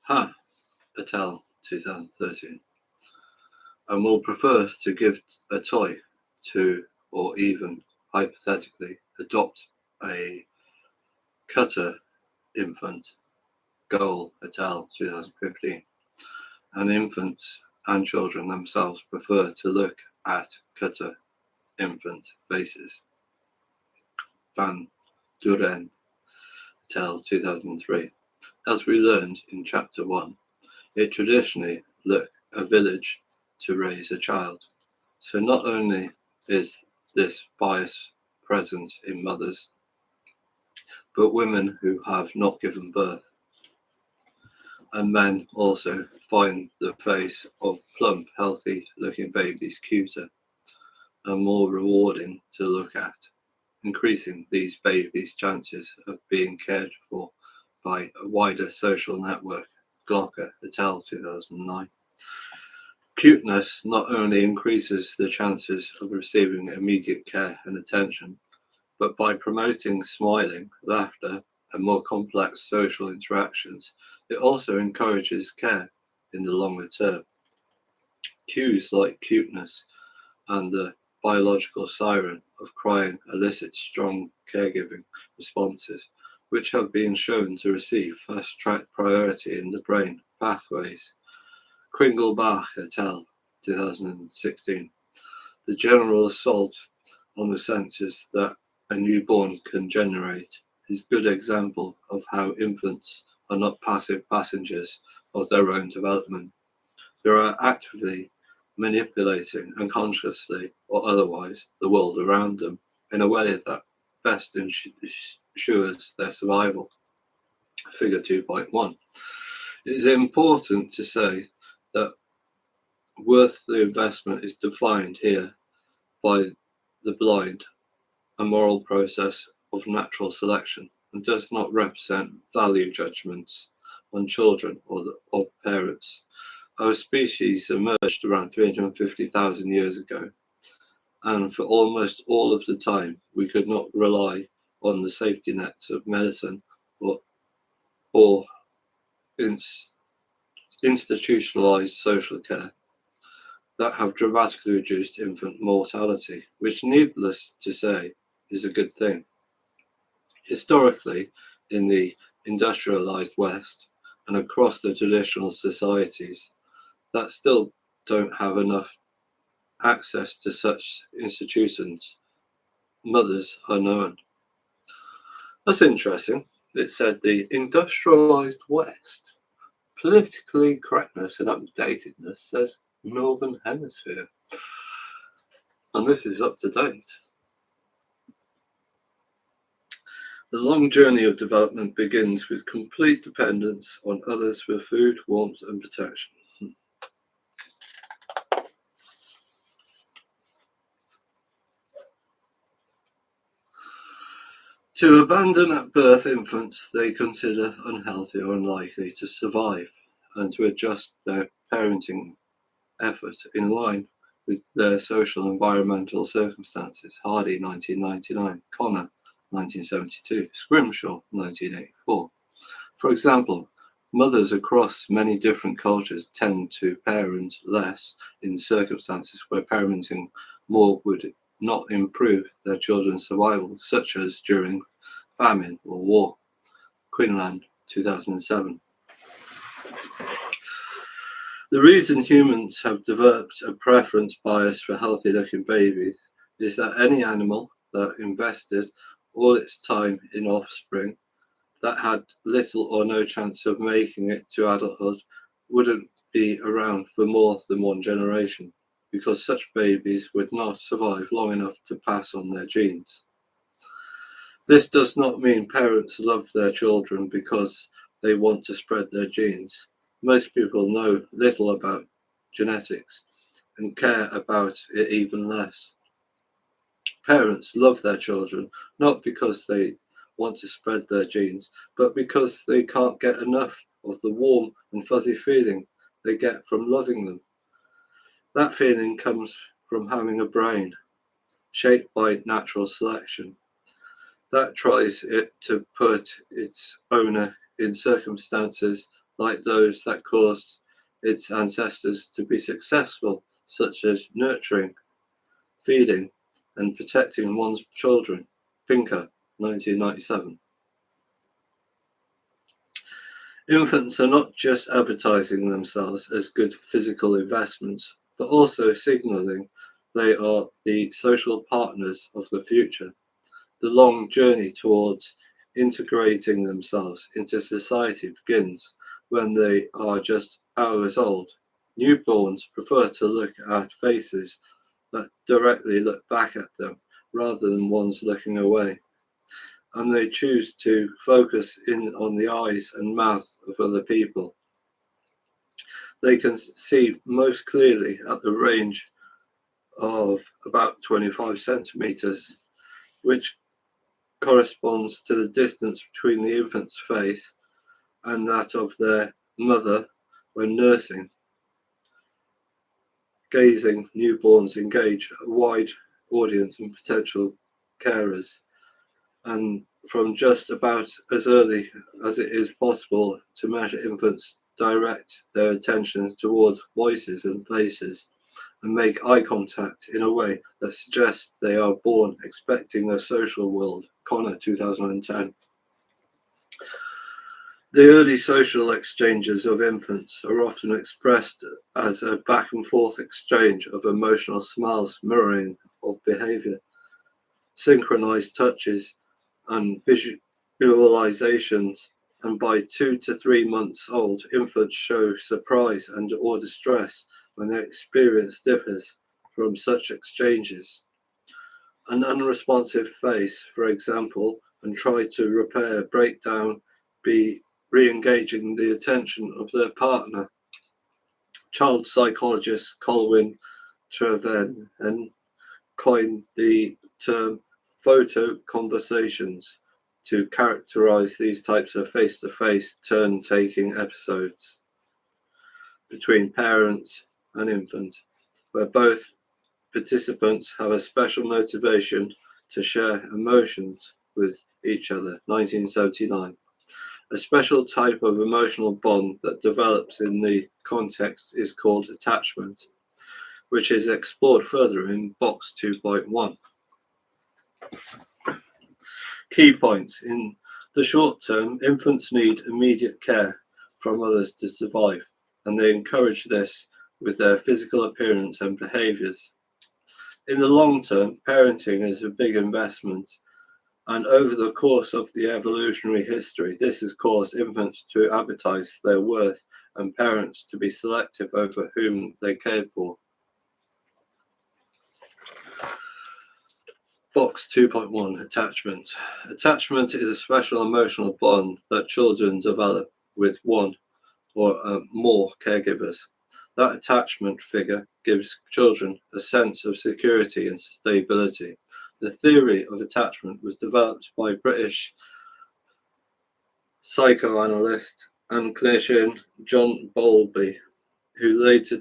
Ha et al. 2013, and will prefer to give a toy to, or even hypothetically adopt a cutter infant, Goal et al. 2015, and infants and children themselves prefer to look at cutter infant faces. Van Duren et al. 2003. As we learned in Chapter 1, it traditionally took a village to raise a child. So not only is this bias present in mothers, but women who have not given birth. And men also find the face of plump, healthy-looking babies cuter and more rewarding to look at, increasing these babies' chances of being cared for by a wider social network. Glocker et al. 2009. Cuteness not only increases the chances of receiving immediate care and attention, but by promoting smiling, laughter, and more complex social interactions, it also encourages care in the longer term. Cues like cuteness and the biological siren of crying elicit strong caregiving responses, which have been shown to receive fast-track priority in the brain pathways. Kringelbach et al. 2016. The general assault on the senses that a newborn can generate is a good example of how infants are not passive passengers of their own development. They are actively manipulating unconsciously or otherwise the world around them in a way that best ensures their survival. Figure 2.1. It is important to say that worth the investment is defined here by the blind, a moral process of natural selection, and does not represent value judgments on children or of parents. Our species emerged around 350,000 years ago, and for almost all of the time we could not rely on the safety nets of medicine or institutionalized social care that have dramatically reduced infant mortality, which, needless to say, is a good thing. Historically, in the industrialized West and across the traditional societies that still don't have enough access to such institutions, mothers are known. That's interesting. It said the industrialized West. Politically correctness and updatedness says Northern Hemisphere. And this is up to date. The long journey of development begins with complete dependence on others for food, warmth, and protection. To abandon at birth infants they consider unhealthy or unlikely to survive, and to adjust their parenting effort in line with their social and environmental circumstances. Hardy, 1999. Connor, 1972. Scrimshaw, 1984. For example, mothers across many different cultures tend to parent less in circumstances where parenting more would not improve their children's survival, such as during famine or war. Quinlan, 2007. The reason humans have developed a preference bias for healthy-looking babies is that any animal that invested all its time in offspring that had little or no chance of making it to adulthood wouldn't be around for more than one generation, because such babies would not survive long enough to pass on their genes. This does not mean parents love their children because they want to spread their genes. Most people know little about genetics and care about it even less. Parents love their children not because they want to spread their genes, but because they can't get enough of the warm and fuzzy feeling they get from loving them. That feeling comes from having a brain shaped by natural selection that tries it to put its owner in circumstances like those that caused its ancestors to be successful, such as nurturing, feeding, and protecting one's children. Pinker, 1997. Infants are not just advertising themselves as good physical investments, but also signaling they are the social partners of the future. The long journey towards integrating themselves into society begins when they are just hours old. Newborns prefer to look at faces that directly look back at them rather than ones looking away, and they choose to focus in on the eyes and mouth of other people. They can see most clearly at the range of about 25 centimeters, which corresponds to the distance between the infant's face and that of their mother when nursing. Gazing newborns engage a wide audience and potential carers, and from just about as early as it is possible to measure infants direct their attention towards voices and faces and make eye contact in a way that suggests they are born expecting a social world. Connor, 2010. The early social exchanges of infants are often expressed as a back and forth exchange of emotional smiles, mirroring of behavior, synchronized touches, and visualizations. And by 2 to 3 months old, infants show surprise and or distress when their experience differs from such exchanges. An unresponsive face, for example, and try to repair breakdown, be re-engaging the attention of their partner. Child psychologist Colwyn Treven coined the term photo conversations to characterize these types of face-to-face turn-taking episodes between parents and infant, where both participants have a special motivation to share emotions with each other. 1979. A special type of emotional bond that develops in the context is called attachment, which is explored further in box 2.1. Key points. In the short term, infants need immediate care from others to survive, and they encourage this with their physical appearance and behaviors. In the long term, parenting is a big investment, and over the course of the evolutionary history, this has caused infants to advertise their worth and parents to be selective over whom they cared for. Box 2.1, attachment. Attachment is a special emotional bond that children develop with one or more caregivers. That attachment figure gives children a sense of security and stability. The theory of attachment was developed by British psychoanalyst and clinician John Bowlby, who later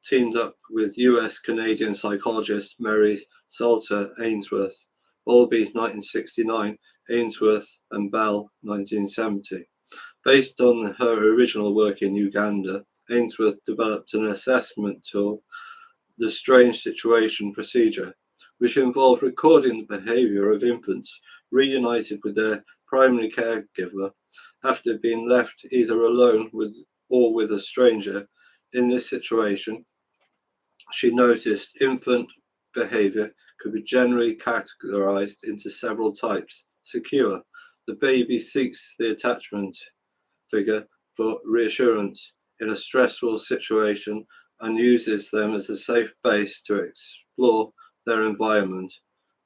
teamed up with US-Canadian psychologist Mary Salter Ainsworth. Bowlby, 1969, Ainsworth and Bell, 1970. Based on her original work in Uganda, Ainsworth developed an assessment tool, the Strange Situation Procedure, which involved recording the behavior of infants reunited with their primary caregiver after being left either alone with or with a stranger. In this situation, she noticed infant behavior could be generally categorized into several types. Secure. The baby seeks the attachment figure for reassurance in a stressful situation and uses them as a safe base to explore their environment.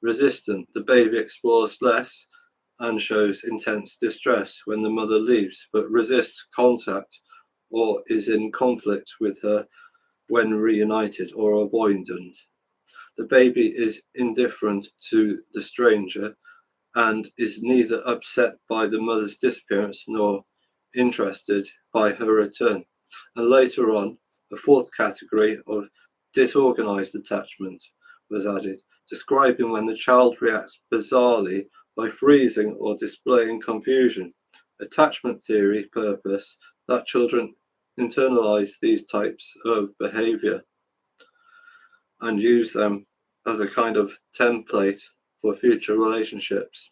Resistant. The baby explores less and shows intense distress when the mother leaves, but resists contact or is in conflict with her when reunited or avoidant. The baby is indifferent to the stranger and is neither upset by the mother's disappearance nor interested by her return. And later on, a fourth category of disorganized attachment was added, describing when the child reacts bizarrely by freezing or displaying confusion. attachment theory purpose that children internalize these types of behavior and use them as a kind of template for future relationships.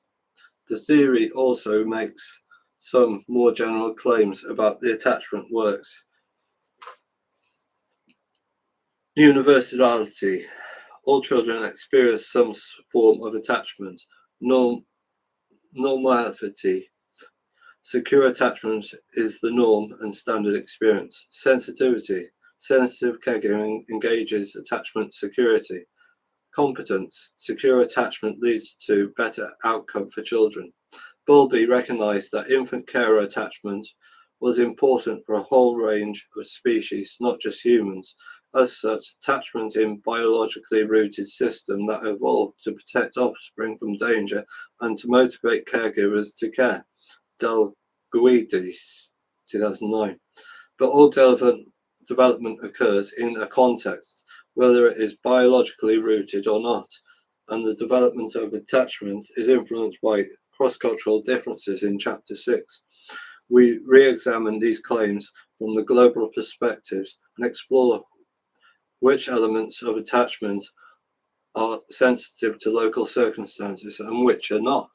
The theory also makes some more general claims about the attachment works. Universality. All children experience some form of attachment. Normality. Secure attachment is the norm and standard experience. Sensitivity. Sensitive caregiving engages attachment security. Competence. Secure attachment leads to better outcome for children. Bowlby recognized that infant carer attachment was important for a whole range of species, not just humans. As such, attachment in biologically rooted system that evolved to protect offspring from danger and to motivate caregivers to care. Guidis, 2009. But all development occurs in a context, whether it is biologically rooted or not, and the development of attachment is influenced by cross-cultural differences in Chapter 6. We re-examine these claims from the global perspectives and explore which elements of attachment are sensitive to local circumstances and which are not.